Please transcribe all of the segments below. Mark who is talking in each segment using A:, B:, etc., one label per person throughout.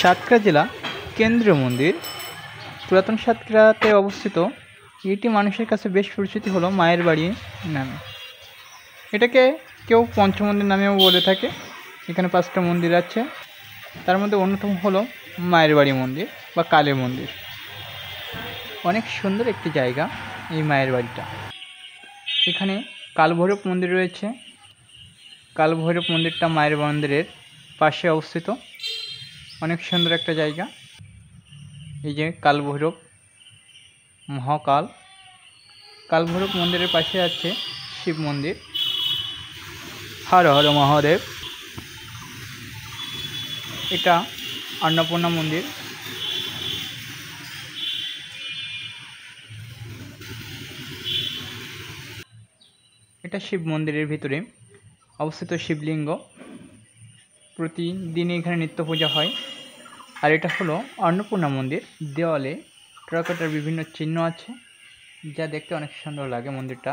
A: সাতক্ষীরা জেলা কেন্দ্রীয় মন্দির পুরাতন সাতক্ষীরাতে অবস্থিত। এটি মানুষের কাছে বেশ পরিচিতি হলো মায়ের বাড়ি নামে। এটাকে কেউ পঞ্চমন্দির নামেও বলে থাকে। এখানে 5টা মন্দির আছে, তার মধ্যে অন্যতম হলো মায়ের বাড়ি মন্দির বা কালী মন্দির। অনেক সুন্দর একটি জায়গা এই মায়ের বাড়িটা। এখানে কালভৈরব মন্দির রয়েছে। কালভৈরব মন্দিরটা মায়ের মন্দিরের পাশে অবস্থিত। অনেক সুন্দর একটা জায়গা। এই যে কালভৈরব মহাকাল, কালভৈরব মন্দিরের পাশে আছে শিব মন্দির। হর হর মহাদেব। এটা অন্নপূর্ণা মন্দির। এটা শিব মন্দিরের ভিতরে অবস্থিত শিবলিঙ্গ। প্রতিদিনই এখানে নিত্য পূজা হয়। আর এটা হলো অন্নপূর্ণা মন্দির। দেওয়ালে টেরাকোটার বিভিন্ন চিহ্ন আছে, যা দেখতে অনেক সুন্দর লাগে। মন্দিরটা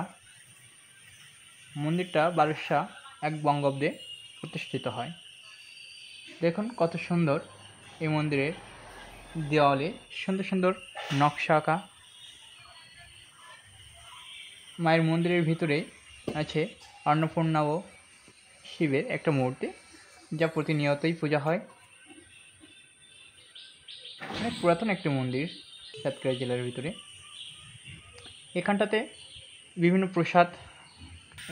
A: 1201 বঙ্গাব্দে প্রতিষ্ঠিত হয়। দেখুন কত সুন্দর এই মন্দিরের দেওয়ালে সুন্দর সুন্দর নকশা আঁকা। মায়ের মন্দিরের ভিতরে আছে অন্নপূর্ণা ও শিবের একটা মূর্তি, যা প্রতিনিয়তই পূজা হয়। অনেক পুরাতন একটি মন্দির সাতক্ষীরা জেলার ভিতরে। এখানটাতে বিভিন্ন প্রসাদ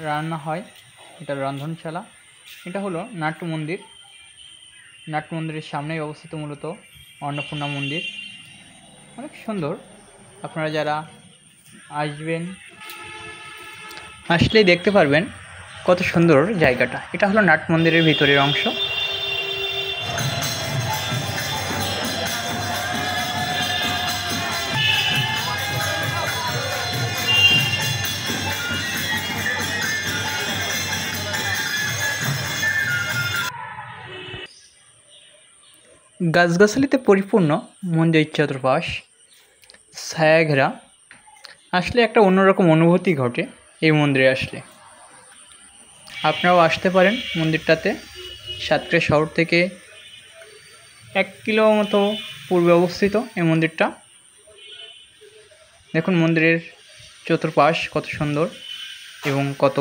A: রান্না হয়। এটা রন্ধনশালা। এটা হলো নাট্য মন্দির। নাট্য মন্দিরের সামনেই অবস্থিত মূলত অন্নপূর্ণা মন্দির। অনেক সুন্দর। আপনারা যারা আসবেন, আসলেই দেখতে পারবেন কত সুন্দর জায়গাটা। এটা হলো নাট মন্দিরের ভিতরের অংশ। গাছগাছালিতে পরিপূর্ণ মন্দিরের চতুর্পাশ, ছায়া ঘেরা। আসলে একটা অন্যরকম অনুভূতি ঘটে এই মন্দিরে আসলে। আপনারাও আসতে পারেন মন্দিরটাতে। সাতক্ষীরা শহর থেকে 1 কিলো মতো পূর্বে অবস্থিত এই মন্দিরটা। দেখুন মন্দিরের চতুর্পাশ কত সুন্দর এবং কত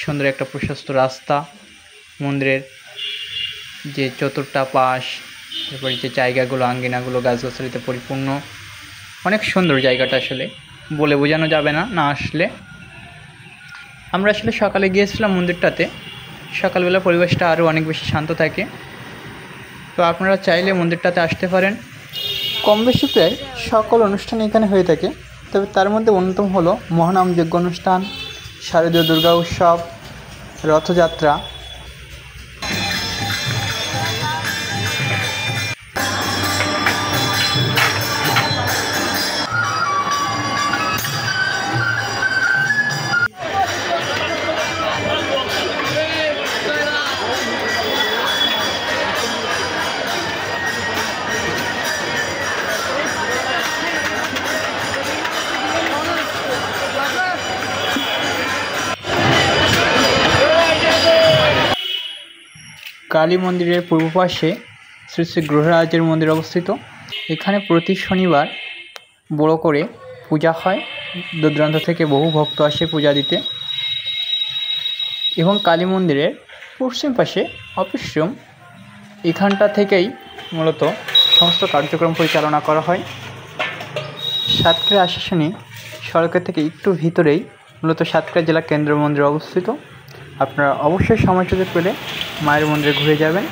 A: সুন্দর একটা প্রশস্ত রাস্তা। মন্দিরের যে চতুর্টা পাশ, তারপরে যে জায়গাগুলো, আঙ্গিনাগুলো গাছগাছালিতে পরিপূর্ণ। অনেক সুন্দর জায়গাটা, আসলে বলে বোঝানো যাবে না না আসলে। আমরা আসলে সকালে গিয়েছিলাম মন্দিরটাতে। সকালবেলা পরিবেশটা আরও অনেক বেশি শান্ত থাকে। তো আপনারা চাইলে মন্দিরটাতে আসতে পারেন। কম বেশি প্রায় সকল অনুষ্ঠান এখানে হয়ে থাকে। তবে তার মধ্যে অন্যতম হলো মহানাম যজ্ঞ অনুষ্ঠান, শারদীয় দুর্গা উৎসব, রথযাত্রা। কালী মন্দিরের পূর্ব পাশে শ্রী শ্রী গ্রহরাজের মন্দির অবস্থিত। এখানে প্রতি শনিবার বড় করে পূজা হয়। দূর দূরান্ত থেকে বহু ভক্ত আসে পূজা দিতে। এবং কালী মন্দিরের পশ্চিম পাশে অফিস রুম। এখানটা থেকেই মূলত সমস্ত কার্যক্রম পরিচালনা করা হয়। সাতক্ষীরা আশাশুনি সড়কের থেকে একটু ভিতরেই মূলত সাতক্ষীরা জেলা কেন্দ্র মন্দির অবস্থিত। আপনারা অবশ্যই সময় সুযোগ পেলে মায়ের মন্দিরে ঘুরে যাবেন।